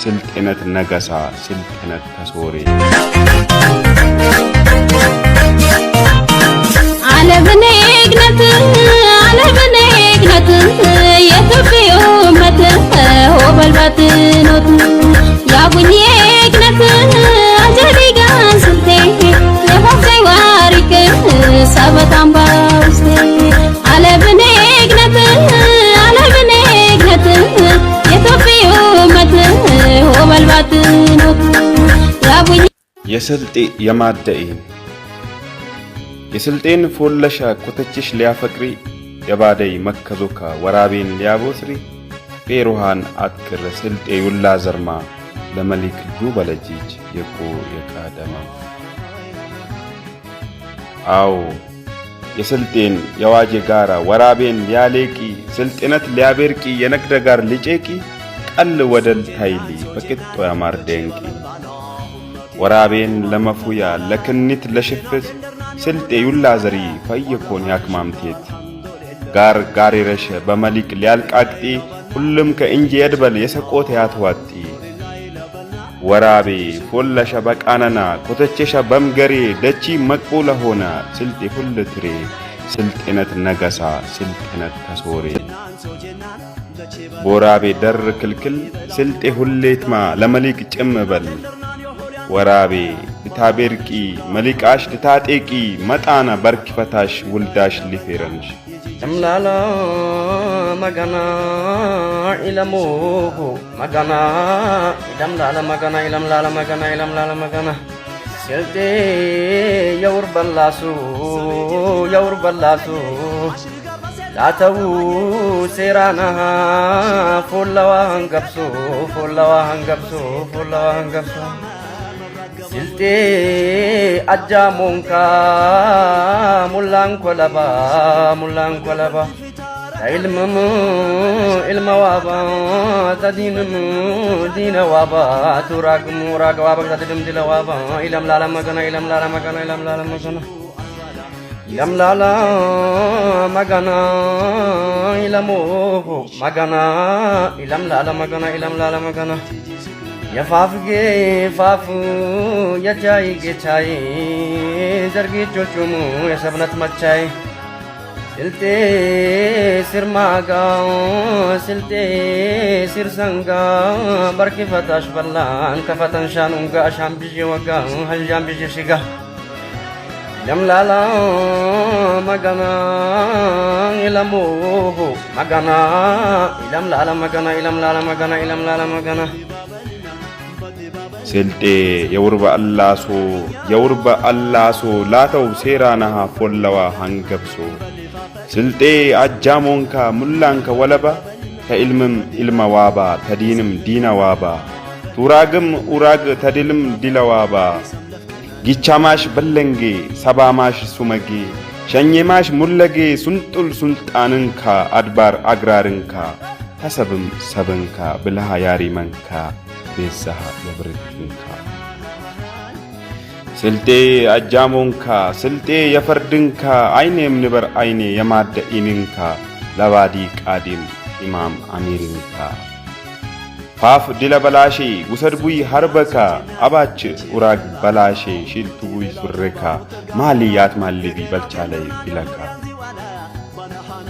ስልጤነት ነገሳ ስልጤነት ተሶሬ አለብኔግነት የኢትዮጵያ ኡመት ሆበልባት ኖት ያቡኝግነት አጀሪጋን ስልጤ የፋፍሳይ ዋሪክ ሰበታም ባውስቴ አለብኔግነት የኢትዮጵያ ኡመት ሆበልባት ኖት ያቡኝ የስልጤ የማደኢን የስልጤን ፎለሻ ኮተችሽ ሊያፈቅሪ የባደይ መከዞካ ወራቤን ሊያቦስሪ ፌሮሃን አትክር ስልጤ ዩላ ዘርማ ለመሊክ ዱበለጂጅ የቆ የቃደማ አው የስልጤን የዋጄ ጋራ ወራቤን ሊያሌቂ ስልጤነት ሊያበርቂ የነግደ ጋር ሊጨቂ ቀል ወደል ታይሊ በቅጦ ያማር ደንቂ ወራቤን ለመፉያ ለክኒት ለሽፍት ስልጤ ዩላ ዘሪ ፈየኮን ያክማምቴት ጋር ይረሽ በመሊክ ሊያልቃቅጢ ሁሉም ከእንጂ የድበል የሰቆት ያትዋጢ ወራቤ ፎለሸ በቃናና ኮተቸሸ በምገሬ ደቺ መቅቡለ ሆነ ስልጤ ሁሉ ትሬ ስልጤነት ነገሳ ስልጤነት ተሶሬ ቦራቤ ደር ክልክል ስልጤ ሁሌትማ ለመሊክ ጭምበል ወራቤ ታቤርቂ መሊቃሽ ታጤቂ መጣና በርክፈታሽ ውልዳሽ ሊፌረንሽ እምላላ መጋና ኢለሞሁ መጋና ኢለምላላ መጋና ኢለምላላ መጋና ኢለምላላ መጋና ስልጤ የውርበላሱ ላተው ሴራና ፎላዋ አንገብሶ ስልጤ አጃሞንካ ሙላን ኮለባ ታይልምም ኢልመዋባ ታዲንም ዲነዋባ ቱራግሙ ራገዋባ ታድም ዲለዋባ ኢለምላላ መጋና ኢለሞሁ መጋና ኢለምላላ መጋና የፋፍጌ ፋፉ የቻይ ጌቻይ ዘርጊጆቹሙ የሰብነት መቻይ ስልጤ ሲርማጋ ስልጤ ሲርሰንጋ በርኪፈታሽ በላን ከፈተንሻኑንጋ ሻምብዤ ወጋ ሀልጃምብዤ ሽጋ ለምላላ መጋና ኢለሞሁ መጋና ኢለምላላ መጋና ስልጤ የውርበ አላሶ ላተው ሴራናሃ ፎለዋ አንገብሶ ስልጤ አጃሞንካ ሙላንከ ወለባ ከኢልምም ኢልመዋባ ተዲንም ዲነዋባ ቱራግም ኡራግ ተድልም ዲለዋባ ጊቻማሽ በለንጌ ሰባማሽ ሱመጌ ሸኘማሽ ሙለጌ ሱንጡል ሱልጣንንካ አድባር አግራርንካ ተሰብም ሰብንካ ብልሃ ያሪመንካ ቤዛሃ የብርድንካ ስልጤ አጃሞንካ ስልጤ የፈርድንካ አይኔም ንበር አይኔ የማደኢንንካ ለባዲ ቃዲም ኢማም አሚርንካ ፋፍ ዲለበላሼ ውሰድቡይ ሀርበካ አባች ኡራግ በላሼ ሽልቱቡይ ሱረካ ማሊያት ማልቢ በልቻላይ ቢለካ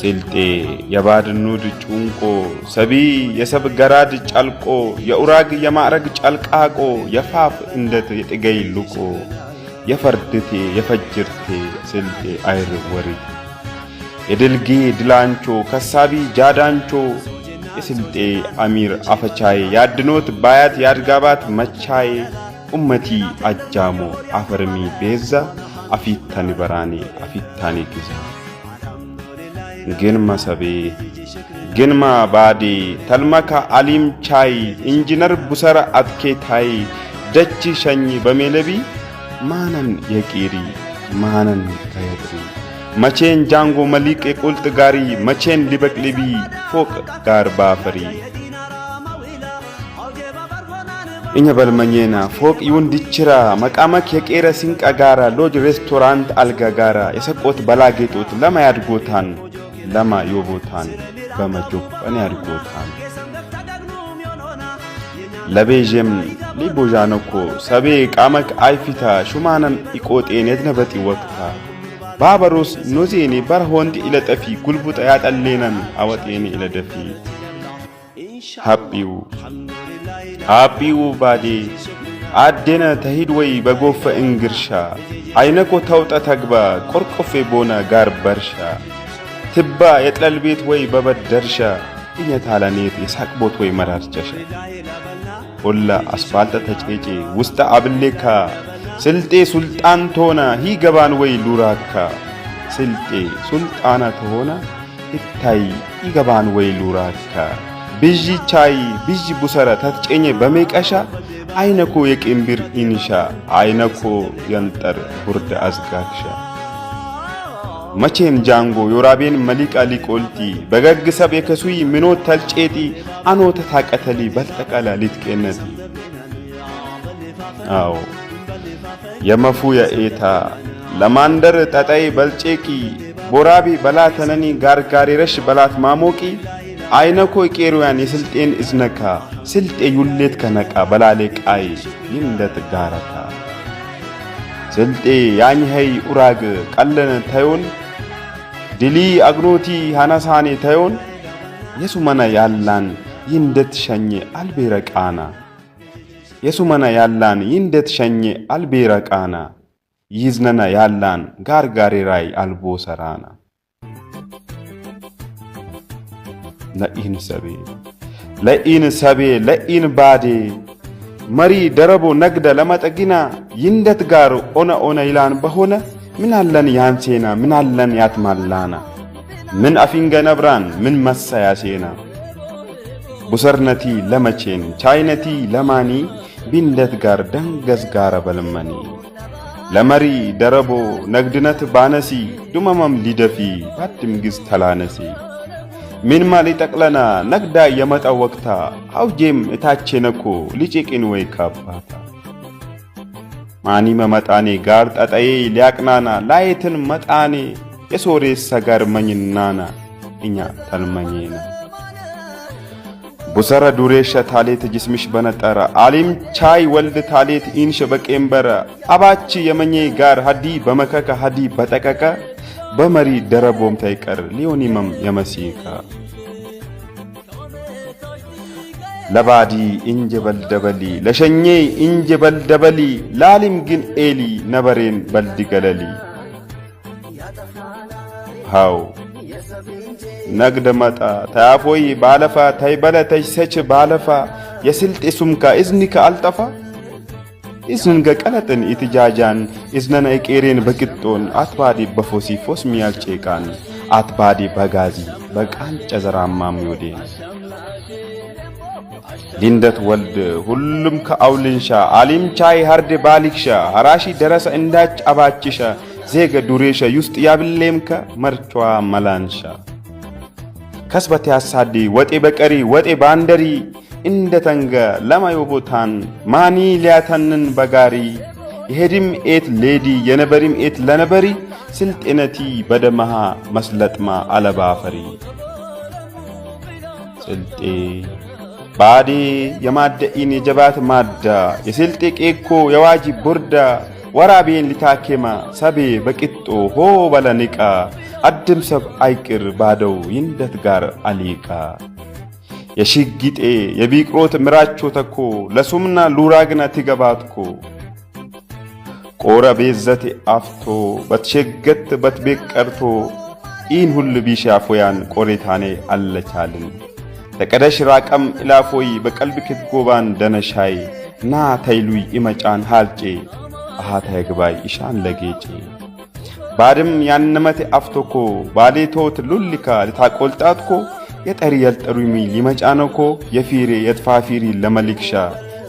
ስልጤ የባድኑድ ጩንቆ ሰቢ የሰብ ገራድ ጫልቆ የኡራግ የማዕረግ ጫልቃቆ የፋፍ እንደት የጥገይ ሉቆ የፈርድቴ የፈጅርቴ ስልጤ አይር ወሪ የድልጌ ድላንቾ ከሳቢ ጃዳንቾ የስልጤ አሚር አፈቻይ ያድኖት ባያት ያድጋባት መቻይ ኡመቲ አጃሞ አፈርሚ ቤዛ አፊታኒ በራኔ አፊታኒ ግዛ ግንማ ሰቤ ግንማ ባዴ ተልመካ አሊም ቻይ ኢንጂነር ቡሰራ አትኬታይ ደቺ ሸኝ በሜለቢ ማነን የቂሪ ማነን ከየጥሪ መቼን ጃንጎ መሊቅ የቁልጥ ጋሪ መቼን ሊበቅልቢ ፎቅ ጋር ባፈሪ እኛ በልመኘና ፎቅ ይሁን ድችራ መቃመክ የቄረ ሲንቃ ጋራ ሎጅ ሬስቶራንት አልጋ ጋራ የሰቆት በላጌጦት ለማ ያድጎታን ለማ ዮቦታን በመጆብ እኔ ያድጎታን ለቤጀም ሊቦጃነኮ ሰቤ ቃመክ አይፊታ ሹማነም ኢቆጤን የትነበጥ ወቅታ ባበሮስ ኖዜኔ በርሆንት ኢለጠፊ ጉልቡጣ ያጠሌነን አወጤኔ ኢለደፊ ሀጲው ባዴ አዴነ ተሂድ ወይ በጎፈ እንግርሻ አይነኮ ተውጠ ተግባ ቆርቆፌ ቦና ጋር በርሻ ትባ የጥለል ቤት ወይ በበደርሻ እየታላኔት የሳቅቦት ወይ መራርጨሻ ሁላ አስፋልተ ተጨጨ ውስጥ አብሌካ ስልጤ ሱልጣን ተሆና ሂገባን ወይ ሉራካ ስልጤ ሱልጣና ተሆና ይታይ ይገባን ወይ ሉራካ ብጂ ቻይ ብጂ ቡሰራ ተጨኘ በሜቀሻ አይነኮ የቅምብር ኢንሻ አይነኮ የንጠር ቡርድ አዝጋክሻ መቼን ጃንጎ ዮራቤን መሊቃ ሊቆልቲ በገግሰብ የከሱይ ምኖት ተልጨቲ አኖ ተታቀተሊ በልጠቀላ ሊትቀነቲ አው የመፉ የኤታ ለማንደር ጠጣይ በልጨቂ ቦራቢ በላተነኒ ጋርጋሪ ረሽ በላት ማሞቂ አይነኮ ቄሩያን የስልጤን እዝነካ ስልጤ ዩሌት ከነቃ በላሌ ቃይ ይንደት ጋራታ ስልጤ ያኝኸይ ኡራግ ቀለነ ታዮን ድሊ አግኖቲ ሃናሳኔ ታዮን የሱመና ያላን ይንደት ሸኘ አልቤረቃና የሱመና ያላን ይንደት ሸኘ አልቤረቃና ይዝነና ያላን ጋርጋሪ ራይ አልቦ ሰራና ለኢን ሰቤ ለኢን ባዴ መሪ ደረቦ ነግደ ለመጠጊና ይንደት ጋር ኦነ ይላን በሆነ ምን አለን ያንሴና ምን አለን ያትማላና ምን አፊንገ ነብራን ምን መሳያሴና ቡሰርነቲ ለመቼን ቻይነቲ ለማኒ ቢንደት ጋር ደንገዝ ጋር በልመኒ ለመሪ ደረቦ ነግድነት ባነሲ ዱመመም ሊደፊ ባድም ግዝ ተላነሲ ምን ማሊ ጠቅለና ነግዳ የመጣ ወቅታ አውጄም እታቼነኮ ሊጭቂን ወይ ካባታ ማኒ መመጣኔ ጋር ጠጣዬ ሊያቅናና ላይትን መጣኔ የሶሬስ ሰጋር መኝናና እኛ ተልመኝና ቡሰረ ዱሬሸ ታሌት ጅስምሽ በነጠረ አሊም ቻይ ወልድ ታሌት ኢንሽ በቄምበረ አባቺ የመኘ ጋር ሀዲ በመከከ ሀዲ በጠቀቀ በመሪ ደረቦም ታይቀር ሊዮኒመም የመሲካ ለባዲ እንጀ በልደበሊ ለሸኘ እንጀ በልደበሊ ላሊም ግን ኤሊ ነበሬን በልድ ገለሊ ሃው ነግደ መጣ ታፎይ ባለፋ ታይበለ ተይሰች ባለፋ የስልጤ ሱምካ እዝኒካ አልጠፋ ኢዝንገ ቀለጥን ኢትጃጃን ኢዝነና ኢቄሬን በቅጦን አትባዲ በፎሲ ፎስ ሚያልጨቃን አትባዲ በጋዚ በቃንጨ ዘራማም ይወዴን ሊንደት ወልድ ሁሉም ከአውልንሻ አሊም ቻይ ሀርድ ባሊክሻ ሐራሺ ደረሰ እንዳጭ አባችሻ ዜገ ዱሬሻ ዩስጥ ያብሌምከ መርቿ መላንሻ ከስበት ያሳዲ ወጤ በቀሪ ወጤ ባንደሪ እንደተንገ ለማዮቦታን ማኒ ሊያተንን በጋሪ ይሄድም ኤት ሌዲ የነበሪም ኤት ለነበሪ ስልጤነቲ በደመሃ መስለጥማ አለባፈሪ ስልጤ ባዴ የማደኢን የጀባት ማዳ የስልጤ ቄኮ የዋጂ ቡርዳ ወራቤን ሊታኬማ ሰቤ በቂጦ ሆ በለኒቃ አድም ሰብ አይቅር ባደው ይንደት ጋር አሊቃ የሽጊጤ የቢቅሮት ምራቾ ተኮ ለሱምና ሉራግና ትገባትኮ ቆረ ቤዘቴ አፍቶ በትሸገት በትቤቅ ቀርቶ ኢን ሁሉ ቢሻፎያን ቆሬታኔ አለቻልን ተቀደሽ ራቀም ኢላፎይ በቀልብ ክትጎባን ደነሻይ ና ታይሉይ ኢመጫን ሃልጬ አሃታ ይግባይ ኢሻን ለጌጬ ባድም ያንመቴ አፍቶኮ ባሌቶት ሉልካ ልታቆልጣትኮ የጠሪ ያልጠሩሚ ሊመጫነኮ የፊሬ የትፋፊሪ ለመሊክሻ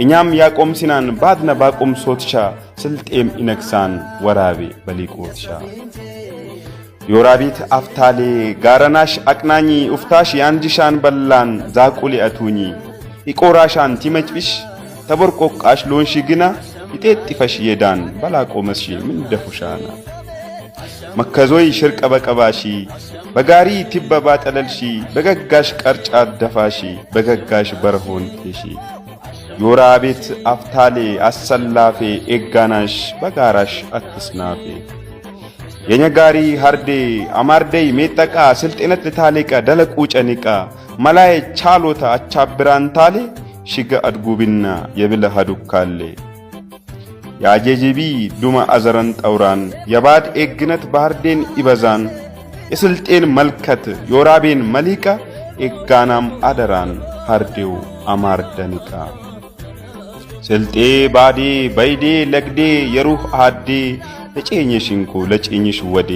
እኛም ያቆም ሲናን ባድነ ባቆም ሶትሻ ስልጤም ኢነክሳን ወራቤ በሊቆትሻ ዮራቢት አፍታሌ ጋረናሽ አቅናኝ ኡፍታሽ ያንጂሻን በላን ዛቁሊ አቱኒ ኢቆራሻን ቲመጭብሽ ተበርቆቃሽ ሎንሺ ግና ይጤጥፈሽ የዳን በላቆመስሽ ምን ደፉሻና መከዞይ ሽርቀ በቀባሺ በጋሪ ትበባ ጠለልሺ በገጋሽ ቀርጫ ደፋሺ በገጋሽ በርሆን ቴሺ ዮራቤት አፍታሌ አሰላፌ ኤጋናሽ በጋራሽ አትስናፌ የኛጋሪ ሃርዴ አማርዴይ ሜጠቃ ስልጤነት ለታሌቀ ደለቁ ጨኒቃ መላይ ቻሎታ አቻብራንታሌ ሽገ አድጉብና የብለ ሀዱካሌ ያጄጂቢ ዱማ አዘረን ጠውራን የባድ ኤግነት ባህርዴን ይበዛን የስልጤን መልከት ዮራቤን መሊቃ ኤጋናም አደራን ሃርዴው አማርደኒቃ ስልጤ ባዴ በይዴ ለግዴ የሩህ አዴ ለጨኝሽንኮ ለጨኝሽ ወዴ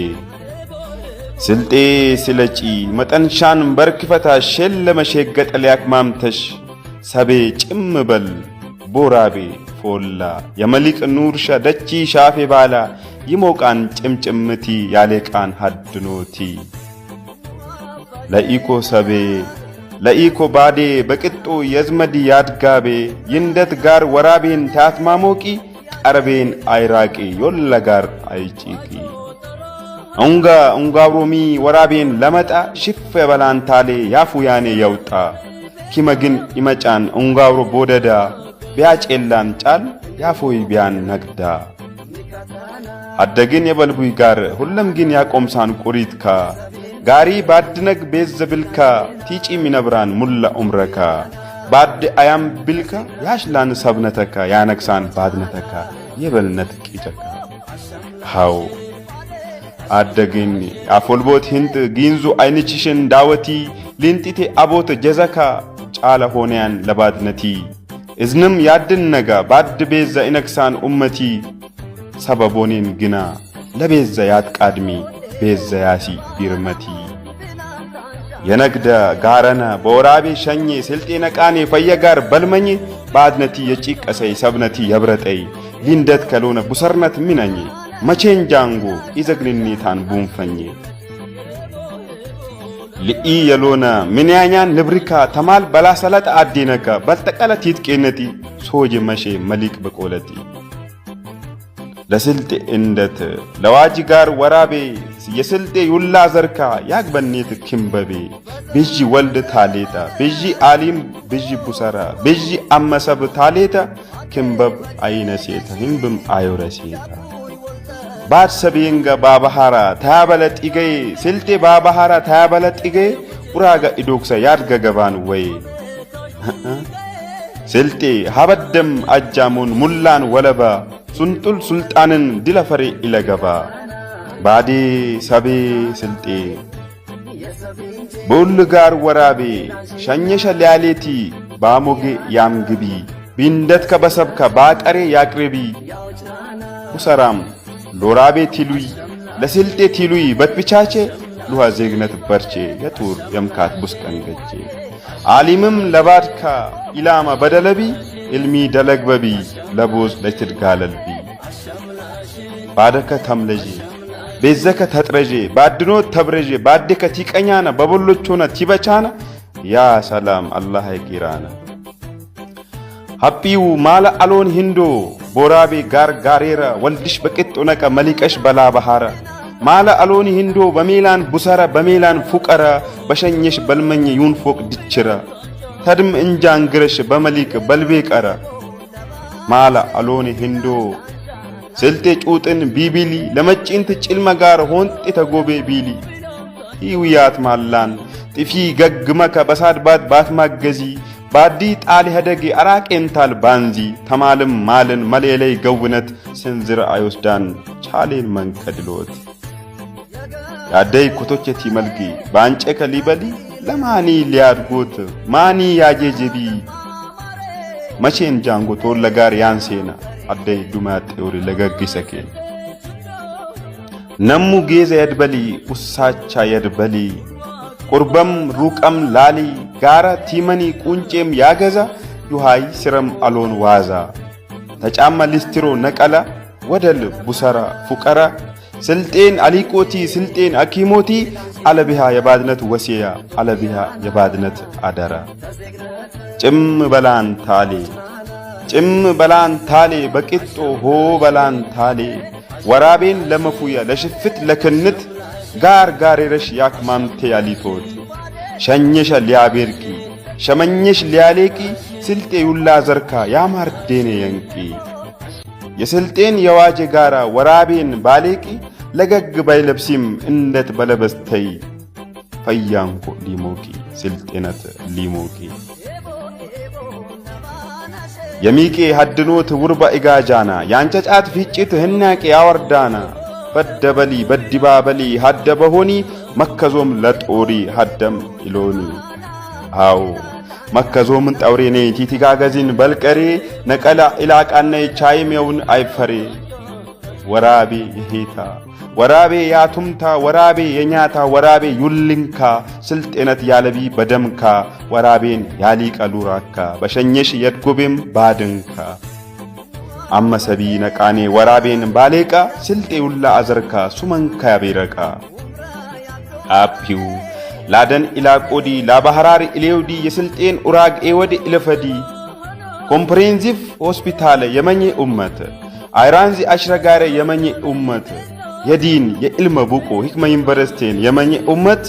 ስልጤ ስለጪ መጠንሻን በርክፈታ ሸለመሸገጠ ሊያክማምተሽ ሰቤ ጭምበል ቦራቤ ፎላ የመሊቅ ኑርሻ ደቺ ሻፌ ባላ ይሞቃን ጭምጭምቲ ያሌቃን ሀድኖቲ ለኢኮ ሰቤ ለኢኮ ባዴ በቅጦ የዝመዲ ያድጋቤ ይንደት ጋር ወራቤን ታትማሞቂ ቀርቤን አይራቂ ዮለ ጋር አይጪቂ ኡንጋብሮሚ ወራቤን ለመጣ ሽፍ የበላንታሌ ያፉ ያኔ የውጣ ኪመግን ይመጫን ኡንጋብሮ ቦደዳ ቢያጨላን ጫል ያፎይ ቢያን ነግዳ አደግን የበልቡይ ጋር ሁለም ግን ያቆምሳን ቁሪትካ ጋሪ ባድነግ ቤዘብልካ ቲጪ ሚነብራን ሙላ ኡምረካ ባድ አያም ብልካ ያሽላን ሰብነተካ ያነክሳን ባድነተካ የበልነት ቂጨካ ሃው አደግን አፎልቦት ህንት ጊንዙ አይንችሽን ዳወቲ ሊንጢቴ አቦት ጀዘካ ጫለ ሆነያን ለባድነቲ እዝንም ያድን ነጋ ባድ ቤዛ ኢነክሳን ኡመቲ ሰበቦኔን ግና ለቤዛ ያትቃድሚ ቤዛ ያሲ ቢርመቲ የነግደ ጋረነ በወራቤ ሸኜ ስልጤ ነቃኔ ፈየጋር በልመኝ ባድነቲ የጪቀሰይ ሰብነቲ የብረጠይ ሊንደት ከሎነ ቡሰርነት ሚነኝ መቼን ጃንጎ ኢዘግንኒታን ቡንፈኝ ልኢ የሎነ ምንያኛን ንብሪካ ተማል በላሰለጥ አዲነካ በልጠቀለት ይትቄነቲ ሶጅ መሼ መሊቅ በቆለቲ ለስልጤ እንደት ለዋጂ ጋር ወራቤ የስልጤ ዩላ ዘርካ ያግበኔት ኪምበቤ ብጂ ወልድ ታሌታ ብጂ አሊም ብጂ ቡሰራ ብጂ አመሰብ ታሌታ ኪምበብ አይነሴታ ህምብም አዩረሴታ ባድ ሰቤንጋ ባባሃራ ታያበለጥ ይገይ ስልጤ ባባሃራ ታያበለጥ ይገይ ኡራጋ ኢዶክሳ ያድገ ገባን ወይ ስልጤ ሀበደም አጃሙን ሙላን ወለባ ሱንጡል ሱልጣንን ድለፈሬ ኢለገባ ባዴ ሰቤ ስልጤ በሁል ጋር ወራቤ ሸኘሸ ሊያሌቲ ባሞጌ ያምግቢ ቢንደት ከበሰብከ ባቀሬ ያቅርቢ ሁሰራም ሎራቤ ቲሉይ ለስልጤ ቲሉይ በትብቻቼ ሉሃ ዜግነት በርቼ የጡር የምካት ቡስቀንገቼ አሊምም ለባድካ ኢላማ በደለቢ ኢልሚ ደለግበቢ ለቦዝ ለትድጋለልቢ ባደከ ተምለጂ ቤዘከ ተጥረጂ ባድኖ ተብረጂ ባደከ ቲቀኛና በቦሎቾና ቲበቻና ያ ሰላም አላህ ይቂራና ሀጲው ማለ አሎን ሂንዶ ቦራቤ ጋር ጋሬራ ወልድሽ በቅጥ ነቀ መሊቀሽ በላ ባህራ ማለ አሎን ሂንዶ በሜላን ቡሰራ በሜላን ፉቀራ በሸኘሽ በልመኝ ዩን ፎቅ ድችራ ተድም እንጃንግረሽ በመሊቅ በልቤ ቀራ ማለ አሎን ሂንዶ ስልጤ ጩጥን ቢቢሊ ለመጪንት ጭልመ ጋር ሆንጤ ተጎቤ ቢሊ ይውያት ማላን ጥፊ ገግመከ በሳድባት ባትማገዚ ባዲ ጣሊ ሄደጌ አራቄንታል ባንዚ ተማልም ማልን መሌለይ ገውነት ስንዝር አይወስዳን ቻሌን መንከድሎት ያደይ ኮቶቸቲ መልጊ ባንጨ ከሊበሊ ለማኒ ሊያድጎት ማኒ ያጄጄቢ መቼን ጃንጎ ቶለ ጋር ያንሴና አደይ ዱማት ወሪ ለገግሰከ ነሙ ጌዘ የድበሊ ኡሳቻ የድበሊ ቁርበም ሩቀም ላሊ ጋራ ቲመኒ ቁንጬም ያገዛ ዩሃይ ስረም አሎን ዋዛ ተጫማ ሊስትሮ ነቀላ ወደል ቡሰራ ፉቀራ ስልጤን አሊቆቲ ስልጤን አኪሞቲ አለቢሃ የባድነት ወሲያ አለቢሃ የባድነት አደራ ጭም በላን ታሌ በቂጦ ሆ በላን ታሌ ወራቤን ለመፉያ ለሽፍት ለክንት ጋር ጋሬረሽ ያክማምቴ ያሊቶት ሸኘሸ ሊያቤርቂ ሸመኘሽ ሊያሌቂ ስልጤ ዩላ ዘርካ ያማርዴኔ የንቂ የስልጤን የዋጀ ጋራ ወራቤን ባሌቂ ለገግ ባይለብሲም እንደት በለበስተይ ፈያንኮ ሊሞቂ ስልጤነት ሊሞቂ የሚቄ ሀድኖት ውርባ ኢጋጃና ያንጨጫት ፍጭት ህናቄ ያወርዳና በደበሊ በዲባበሊ ሀደበሆኒ መከዞም ለጦሪ ሀደም ኢሎኒ አው መከዞምን ጠውሬኔ ቲቲጋገዚን በልቀሬ ነቀላ ኢላቃነ ቻይሜውን አይፈሬ ወራቤ የሄታ ወራቤ ያቱምታ ወራቤ የኛታ ወራቤ ዩልንካ ስልጤነት ያለቢ በደምካ ወራቤን ያሊቀሉራካ በሸኘሽ የድጎቤም ባድንካ አመሰቢ ነቃኔ ወራቤን ባሌቃ ስልጤ ዩላ አዘርካ ሱመንካ ያቤረቃ አፒው ላደን ኢላቆዲ ላባህራር ኢሌውዲ የስልጤን ኡራግ ኤወዲ ኢለፈዲ ኮምፕሬንሲቭ ሆስፒታል የመኘ ኡመት አይራንዚ አሽረጋረ የመኘ ኡመት የዲን የኢልመ ቡቆ ህክመ ዩኒቨርሲቲን የመኘ ኡመት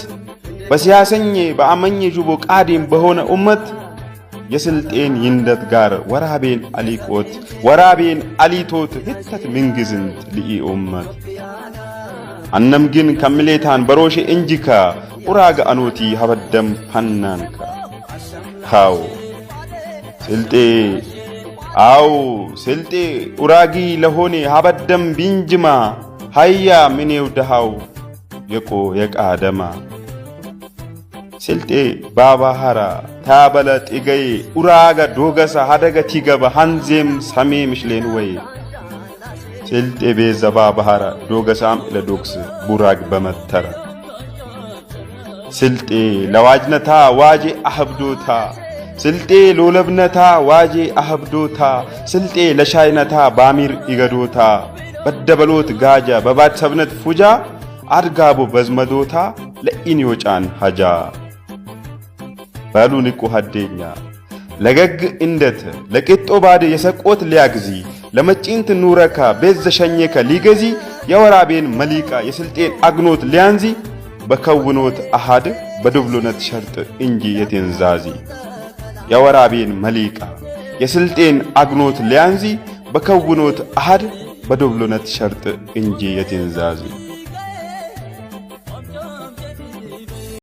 በሲያሰኘ በአመኘ ጁቦ ቃዲም በሆነ ኡመት የስልጤን ይንደት ጋር ወራቤን አሊቆት ወራቤን አሊቶት ህተት ምንግዝንት ልኢ ኡመት አነም ግን ከምሌታን በሮሼ እንጂካ ኡራጋ አኖቲ ሀበደም ፓናንካ ሃው ስልጤ አው ስልጤ ኡራጊ ለሆኔ ሀበደም ቢንጅማ ሃያ ምኔው ደሃው የቆ የቃደማ ስልጤ ባባሃራ ታበለ ጢገይ ኡራጋ ዶገሳ ሀደገ ቲገባ ሃንዜም ሰሜ ምሽሌን ወይ ስልጤ ቤዘባ ባህራ ዶገሳም ለዶክስ ቡራግ በመተራ ስልጤ ለዋጅነታ ዋጄ አህብዶታ ስልጤ ሎለብነታ ዋጄ አህብዶታ ስልጤ ለሻይነታ ባሚር ይገዶታ በደበሎት ጋጃ በባድ ሰብነት ፉጃ አድጋቦ በዝመዶታ ለኢንዮጫን ሀጃ ባሉ ንቁ ሀዴኛ ለገግ እንደት ለቂጦ ባደ የሰቆት ሊያግዚ ለመጪንት ኑረካ ቤዝ ዘሸኘከ ሊገዚ የወራቤን መሊቃ የስልጤን አግኖት ሊያንዚ በከውኖት አሃድ በድብሎነት ሸርጥ እንጂ የቴንዛዚ የወራቤን መሊቃ የስልጤን አግኖት ሊያንዚ በከውኖት አሃድ በድብሎነት ሸርጥ እንጂ የቴንዛዚ